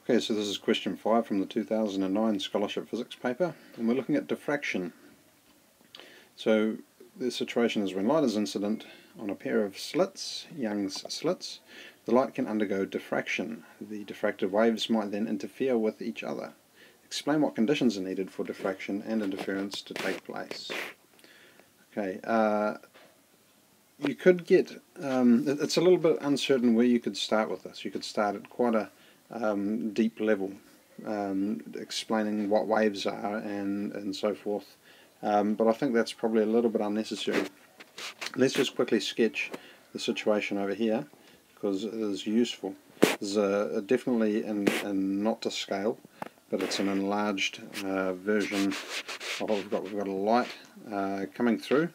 Okay, so this is question 5 from the 2009 scholarship physics paper, and we're looking at diffraction. So the situation is when light is incident on a pair of slits, Young's slits, the light can undergo diffraction. The diffracted waves might then interfere with each other. Explain what conditions are needed for diffraction and interference to take place. Okay, you could get, it's a little bit uncertain where you could start with this. You could start at quite a deep level, explaining what waves are and so forth, but I think that's probably a little bit unnecessary. Let's just quickly sketch the situation over here because it is useful. This is definitely in not to scale, but it's an enlarged version of what we've got. We've got a light coming through,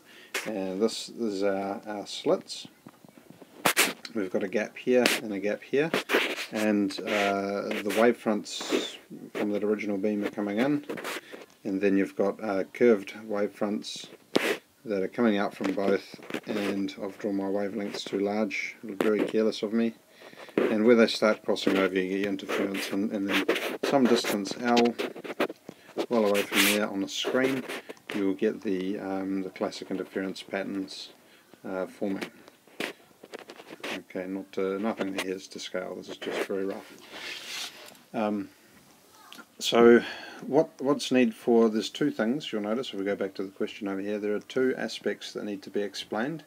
and this is our slits. We've got a gap here and a gap here, and the wave fronts from that original beam are coming in, and then you've got curved wave fronts that are coming out from both, and I've drawn my wavelengths too large, very careless of me, and where they start crossing over you get interference, and then some distance L, well away from there on the screen, you'll get the classic interference patterns forming. Okay, nothing here is to scale, this is just very rough. So what's needed for, there's two things you'll notice if we go back to the question over here. There are two aspects that need to be explained.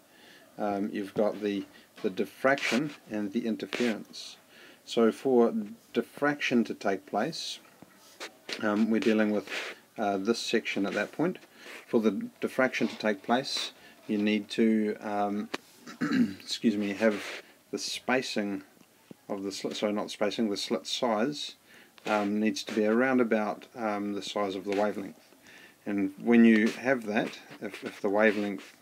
You've got the diffraction and the interference. So for diffraction to take place, we're dealing with this section at that point. For the diffraction to take place, you need to excuse me, have the spacing of the slit, so not spacing, the slit size needs to be around about the size of the wavelength. And when you have that, if the wavelength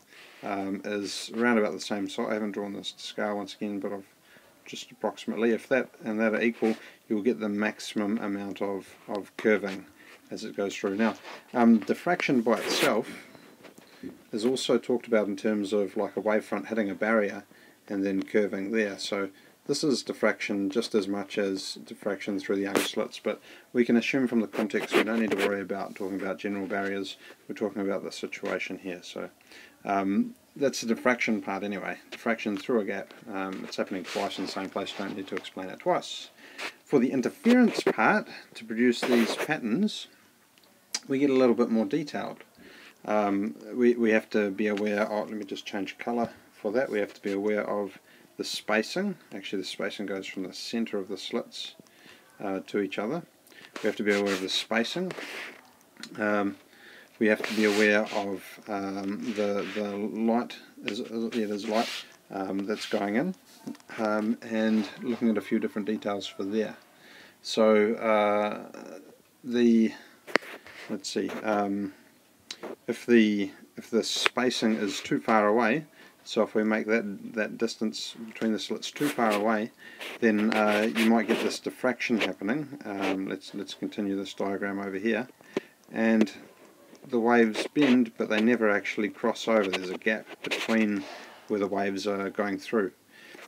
is around about the same size, I haven't drawn this to scale once again, but I've just approximately, if that and that are equal, you'll get the maximum amount of curving as it goes through. Now, diffraction by itself is also talked about in terms of like a wavefront hitting a barrier and then curving there. So this is diffraction just as much as diffraction through the Young's slits, but we can assume from the context we don't need to worry about talking about general barriers. We're talking about the situation here. So that's the diffraction part anyway. Diffraction through a gap. It's happening twice in the same place, don't need to explain it twice. For the interference part, to produce these patterns, we get a little bit more detailed. We have to be aware of, let me just change colour for that, we have to be aware of the spacing. Actually the spacing goes from the centre of the slits to each other. We have to be aware of the spacing. We have to be aware of the light, there's light that's going in, and looking at a few different details for there. So let's see, if the spacing is too far away, so if we make that distance between the slits too far away, then you might get this diffraction happening. Let's continue this diagram over here, and the waves bend, but they never actually cross over. There's a gap between where the waves are going through,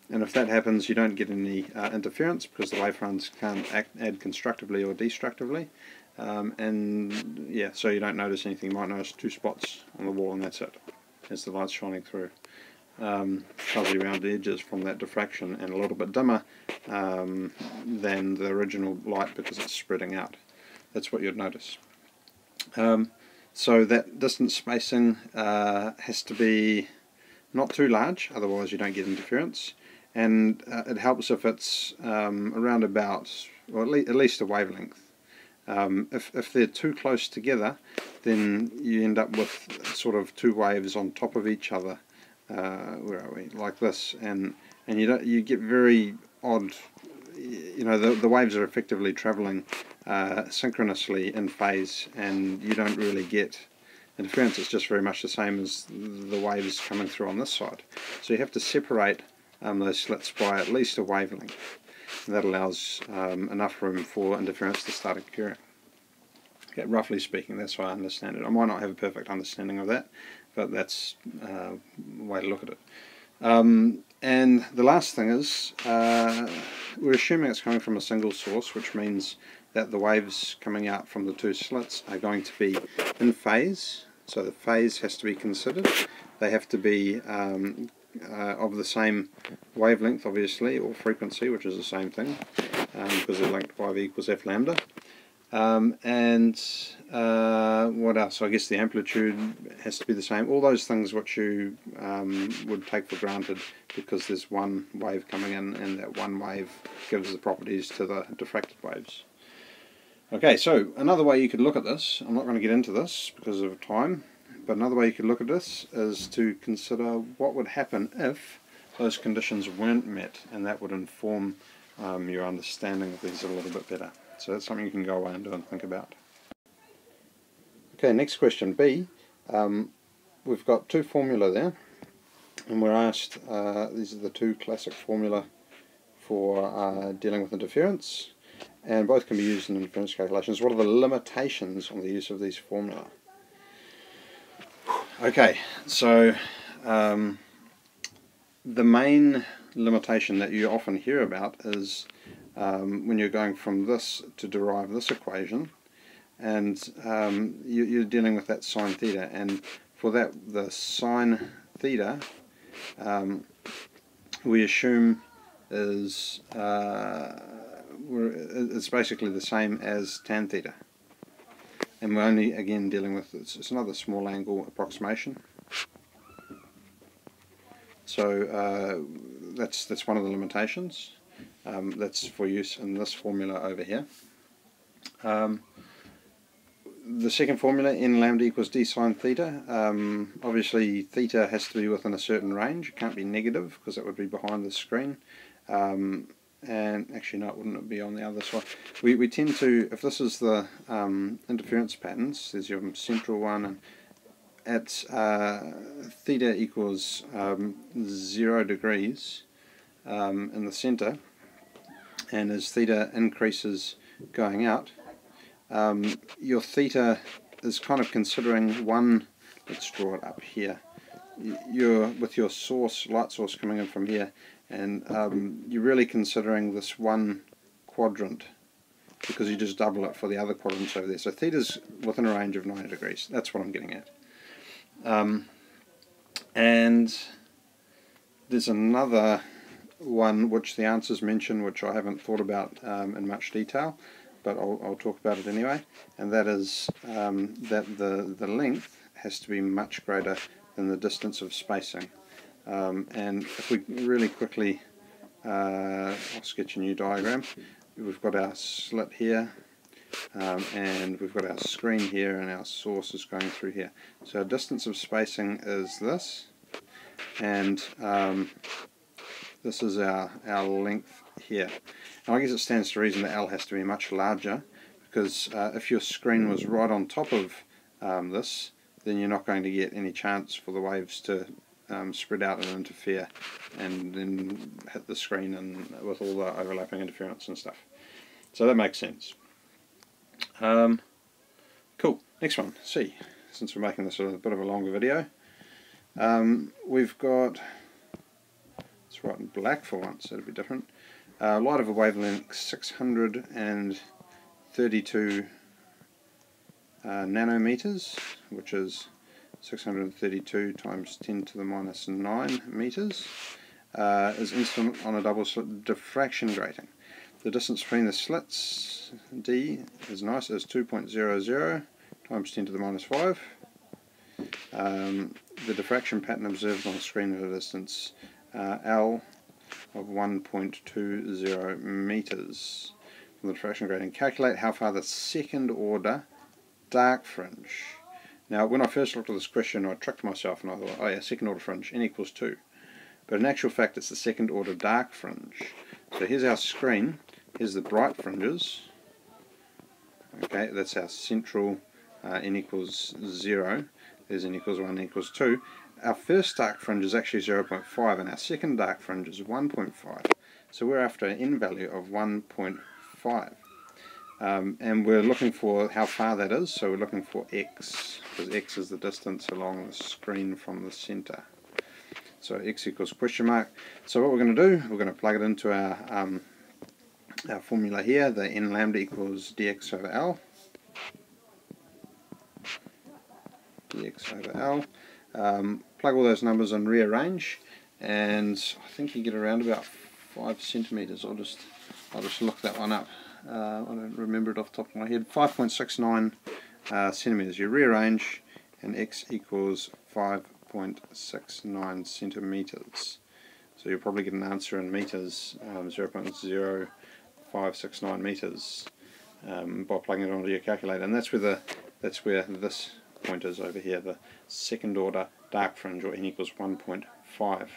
and if that happens, you don't get any interference because the wavefronts can't add constructively or destructively. And yeah, so you don't notice anything. You might notice two spots on the wall and that's it, as the light's shining through. Fuzzy round edges from that diffraction and a little bit dimmer than the original light because it's spreading out. That's what you'd notice. So that distance spacing has to be not too large, otherwise you don't get interference, and it helps if it's around about, or at least a wavelength. If they're too close together, then you end up with sort of two waves on top of each other. Where are we? Like this, and you get very odd. You know, the waves are effectively travelling synchronously in phase, and you don't really get interference. It's just very much the same as the waves coming through on this side. So you have to separate those slits by at least a wavelength. And that allows enough room for interference to start occurring. Okay, roughly speaking, that's how I understand it. I might not have a perfect understanding of that, but that's a way to look at it. And the last thing is, we're assuming it's coming from a single source, which means that the waves coming out from the two slits are going to be in phase. So the phase has to be considered. They have to be of the same wavelength, obviously, or frequency, which is the same thing, because they're linked by V equals F lambda. And what else? I guess the amplitude has to be the same. All those things which you would take for granted because there's one wave coming in, and that one wave gives the properties to the diffracted waves. Okay, so another way you could look at this, I'm not going to get into this because of time, but another way you could look at this is to consider what would happen if those conditions weren't met, and that would inform your understanding of these a little bit better. So that's something you can go away and do and think about. Okay, next question, B. We've got two formula there, and we're asked, these are the two classic formula for dealing with interference, and both can be used in interference calculations. What are the limitations on the use of these formula? Okay, so the main limitation that you often hear about is when you're going from this to derive this equation, and you're dealing with that sine theta, and for that the sine theta we assume is it's basically the same as tan theta, and we're only again dealing with it's another small angle approximation. So that's one of the limitations. That's for use in this formula over here. The second formula, n lambda equals d sine theta. Obviously theta has to be within a certain range. It can't be negative because that would be behind the screen. And actually no, it wouldn't be on the other side. We tend to, if this is the interference patterns, there's your central one, and at theta equals 0 degrees in the center, and as theta increases going out, your theta is kind of considering one, let's draw it up here, you're with your source, light source coming in from here, and you're really considering this one quadrant because you just double it for the other quadrants over there. So theta's within a range of 90 degrees. That's what I'm getting at. And there's another one which the answers mention, which I haven't thought about in much detail, but I'll talk about it anyway, and that is that the length has to be much greater than the distance of spacing. And if we really quickly, I'll sketch a new diagram. We've got our slit here, and we've got our screen here, and our source is going through here. So our distance of spacing is this, and this is our length here. Now I guess it stands to reason that L has to be much larger, because if your screen was right on top of this, then you're not going to get any chance for the waves to spread out and interfere and then hit the screen and with all the overlapping interference and stuff. So that makes sense. Cool. Next one, C. Since we're making this a bit of a longer video, we've got, let's write in black for once, that'll be different. Light of a wavelength 632 nanometers, which is 632 times 10 to the minus 9 meters, is incident on a double slit diffraction grating. The distance between the slits, D, is nice, is 2.00 times 10 to the minus 5. The diffraction pattern observed on the screen at a distance L of 1.20 meters from the diffraction grating. Calculate how far the second order dark fringe. Now when I first looked at this question, I tricked myself and I thought, oh yeah, second order fringe, n equals 2. But in actual fact it's the second order dark fringe. So here's our screen, here's the bright fringes. Okay, that's our central n equals 0, there's n equals 1, n equals 2. Our first dark fringe is actually 0.5 and our second dark fringe is 1.5. So we're after an n value of 1.5. And we're looking for how far that is, so we're looking for x, because x is the distance along the screen from the center. So x equals question mark. So what we're going to do, we're going to plug it into our formula here, the n lambda equals dx over L. Dx over L. Plug all those numbers and rearrange, and I think you get around about 5 centimeters. I'll just look that one up. I don't remember it off the top of my head. 5.69 centimeters. You rearrange, and x equals 5.69 centimeters. So you'll probably get an answer in meters, 0.0569 meters, by plugging it onto your calculator. And that's where this point is over here, the second order dark fringe, or n equals 1.5.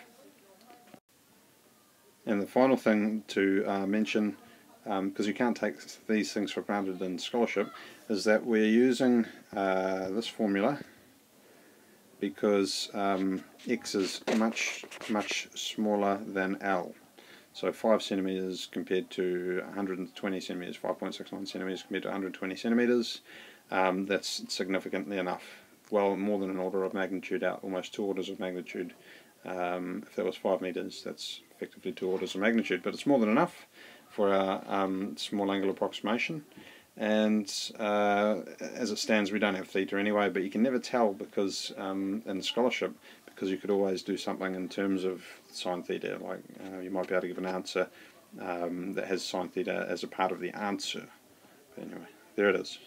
And the final thing to mention, because you can't take these things for granted in scholarship, is that we're using this formula because x is much smaller than L. So 5 centimeters compared to 120 centimeters, 5.69 centimeters compared to 120 centimeters, that's significantly enough. Well, more than an order of magnitude out, almost 2 orders of magnitude. If that was 5 meters, that's effectively 2 orders of magnitude, but it's more than enough for our small angle approximation. And as it stands, we don't have theta anyway, but you can never tell because in scholarship, because you could always do something in terms of sine theta, like you might be able to give an answer that has sine theta as a part of the answer. But anyway, there it is.